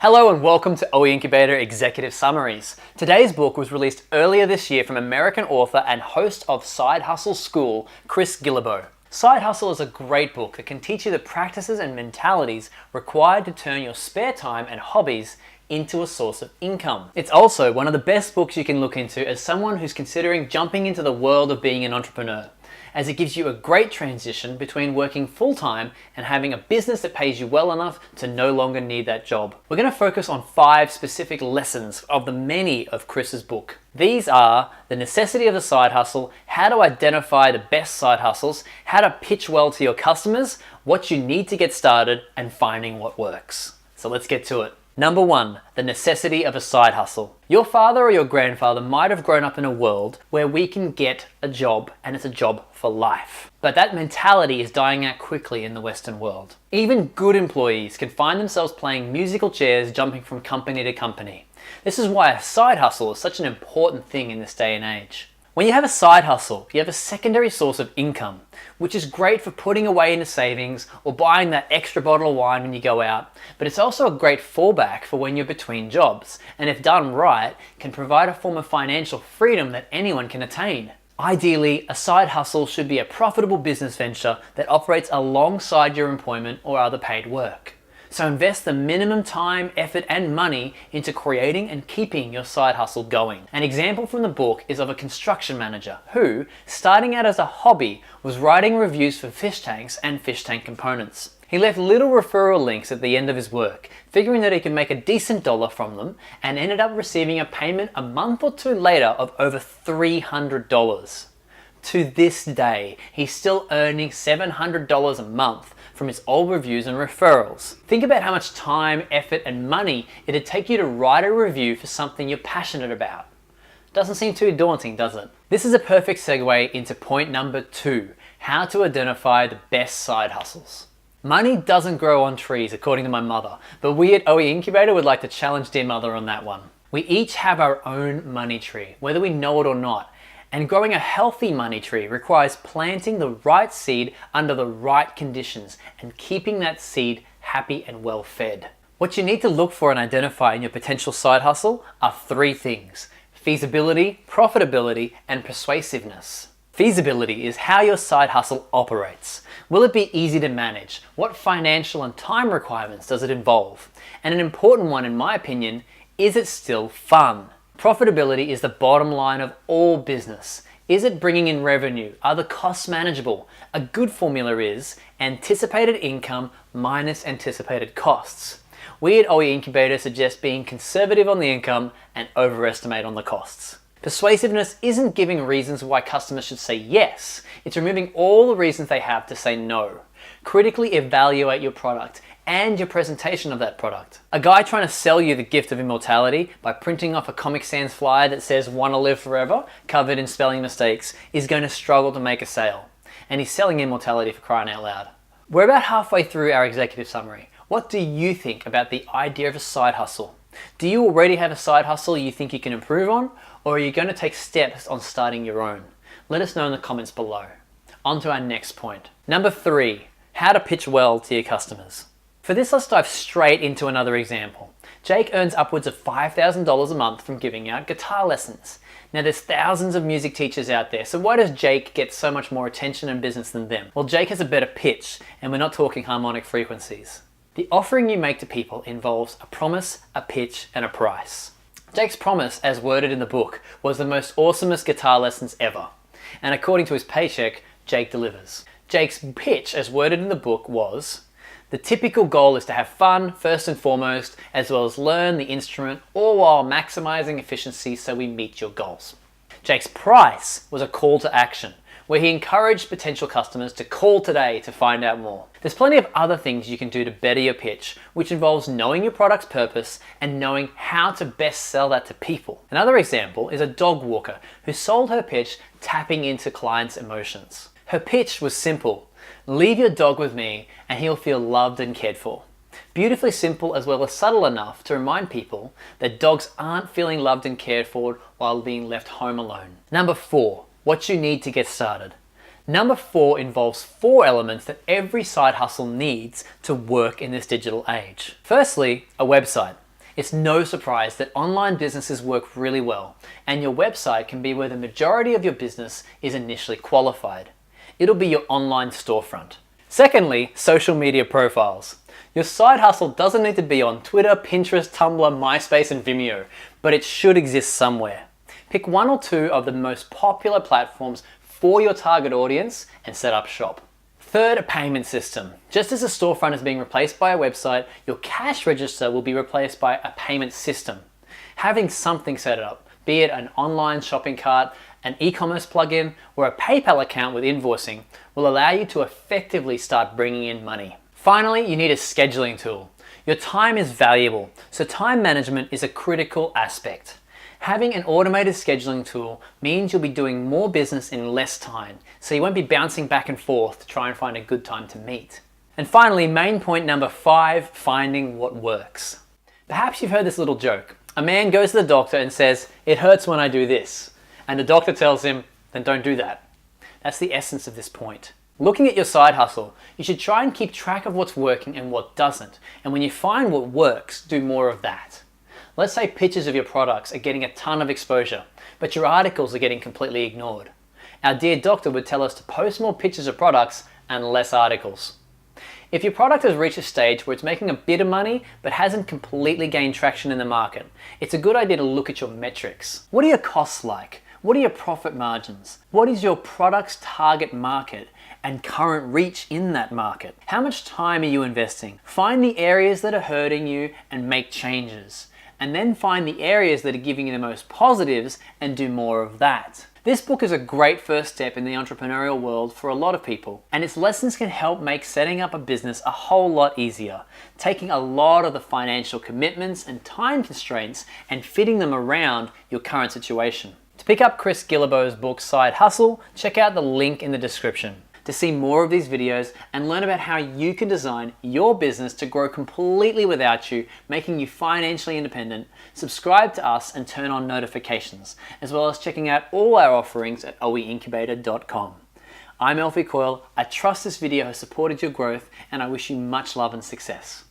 Hello and welcome to OEIncubator Executive Summaries. Today's book was released earlier this year from American author and host of Side Hustle School, Chris Guillebeau. Side Hustle is a great book that can teach you the practices and mentalities required to turn your spare time and hobbies into a source of income. It's also one of the best books you can look into as someone who's considering jumping into the world of being an entrepreneur, as it gives you a great transition between working full-time and having a business that pays you well enough to no longer need that job. We're going to focus on 5 specific lessons of the many of Chris's book. These are the necessity of the side hustle, how to identify the best side hustles, how to pitch well to your customers, what you need to get started, and finding what works. So let's get to it. Number 1, the necessity of a side hustle. Your father or your grandfather might have grown up in a world where we can get a job and it's a job for life. But that mentality is dying out quickly in the Western world. Even good employees can find themselves playing musical chairs, jumping from company to company. This is why a side hustle is such an important thing in this day and age. When you have a side hustle, you have a secondary source of income, which is great for putting away into savings or buying that extra bottle of wine when you go out, but it's also a great fallback for when you're between jobs, and if done right, can provide a form of financial freedom that anyone can attain. Ideally, a side hustle should be a profitable business venture that operates alongside your employment or other paid work. So invest the minimum time, effort, and money into creating and keeping your side hustle going. An example from the book is of a construction manager who, starting out as a hobby, was writing reviews for fish tanks and fish tank components. He left little referral links at the end of his work, figuring that he could make a decent dollar from them, and ended up receiving a payment a month or two later of over $300. To this day, he's still earning $700 a month from his old reviews and referrals. Think about how much time, effort, and money it'd take you to write a review for something you're passionate about. Doesn't seem too daunting, does it? This is a perfect segue into point number 2, how to identify the best side hustles. Money doesn't grow on trees, according to my mother, but we at OEIncubator would like to challenge dear mother on that one. We each have our own money tree, whether we know it or not. And growing a healthy money tree requires planting the right seed under the right conditions and keeping that seed happy and well fed. What you need to look for and identify in your potential side hustle are 3 things: feasibility, profitability, and persuasiveness. Feasibility is how your side hustle operates. Will it be easy to manage? What financial and time requirements does it involve? And an important one in my opinion, is it still fun? Profitability is the bottom line of all business. Is it bringing in revenue? Are the costs manageable? A good formula is anticipated income minus anticipated costs. We at OEIncubator suggest being conservative on the income and overestimate on the costs. Persuasiveness isn't giving reasons why customers should say yes. It's removing all the reasons they have to say no. Critically evaluate your product and your presentation of that product. A guy trying to sell you the gift of immortality by printing off a Comic Sans flyer that says "wanna live forever" covered in spelling mistakes is going to struggle to make a sale. And he's selling immortality, for crying out loud. We're about halfway through our executive summary. What do you think about the idea of a side hustle? Do you already have a side hustle you think you can improve on? Or are you going to take steps on starting your own? Let us know in the comments below. On to our next point. Number 3, how to pitch well to your customers. For this, let's dive straight into another example. Jake earns upwards of $5,000 a month from giving out guitar lessons. Now there's thousands of music teachers out there, so why does Jake get so much more attention and business than them? Well, Jake has a better pitch, and we're not talking harmonic frequencies. The offering you make to people involves a promise, a pitch, and a price. Jake's promise, as worded in the book, was the most awesomest guitar lessons ever. And according to his paycheck, Jake delivers. Jake's pitch, as worded in the book, was: the typical goal is to have fun, first and foremost, as well as learn the instrument, all while maximizing efficiency so we meet your goals. Jake's price was a call to action, where he encouraged potential customers to call today to find out more. There's plenty of other things you can do to better your pitch, which involves knowing your product's purpose and knowing how to best sell that to people. Another example is a dog walker who sold her pitch tapping into clients' emotions. Her pitch was simple: leave your dog with me and he'll feel loved and cared for. Beautifully simple as well as subtle enough to remind people that dogs aren't feeling loved and cared for while being left home alone. Number 4, what you need to get started. Number 4 involves 4 elements that every side hustle needs to work in this digital age. Firstly, a website. It's no surprise that online businesses work really well, and your website can be where the majority of your business is initially qualified. It'll be your online storefront. Secondly, social media profiles. Your side hustle doesn't need to be on Twitter, Pinterest, Tumblr, MySpace, and Vimeo, but it should exist somewhere. Pick one or two of the most popular platforms for your target audience and set up shop. Third, a payment system. Just as a storefront is being replaced by a website, your cash register will be replaced by a payment system. Having something set up, be it an online shopping cart, an e-commerce plugin, or a PayPal account with invoicing, will allow you to effectively start bringing in money. Finally, you need a scheduling tool. Your time is valuable, so time management is a critical aspect. Having an automated scheduling tool means you'll be doing more business in less time, so you won't be bouncing back and forth to try and find a good time to meet. And finally, main point number 5, finding what works. Perhaps you've heard this little joke. A man goes to the doctor and says, "It hurts when I do this." And the doctor tells him, "Then don't do that." That's the essence of this point. Looking at your side hustle, you should try and keep track of what's working and what doesn't. And when you find what works, do more of that. Let's say pictures of your products are getting a ton of exposure, but your articles are getting completely ignored. Our dear doctor would tell us to post more pictures of products and less articles. If your product has reached a stage where it's making a bit of money but hasn't completely gained traction in the market, it's a good idea to look at your metrics. What are your costs like? What are your profit margins? What is your product's target market and current reach in that market? How much time are you investing? Find the areas that are hurting you and make changes. And then find the areas that are giving you the most positives and do more of that. This book is a great first step in the entrepreneurial world for a lot of people, and its lessons can help make setting up a business a whole lot easier, taking a lot of the financial commitments and time constraints and fitting them around your current situation. To pick up Chris Guillebeau's book Side Hustle, check out the link in the description. To see more of these videos and learn about how you can design your business to grow completely without you, making you financially independent, subscribe to us and turn on notifications, as well as checking out all our offerings at OEIncubator.com. I'm Alfie Coyle. I trust this video has supported your growth, and I wish you much love and success.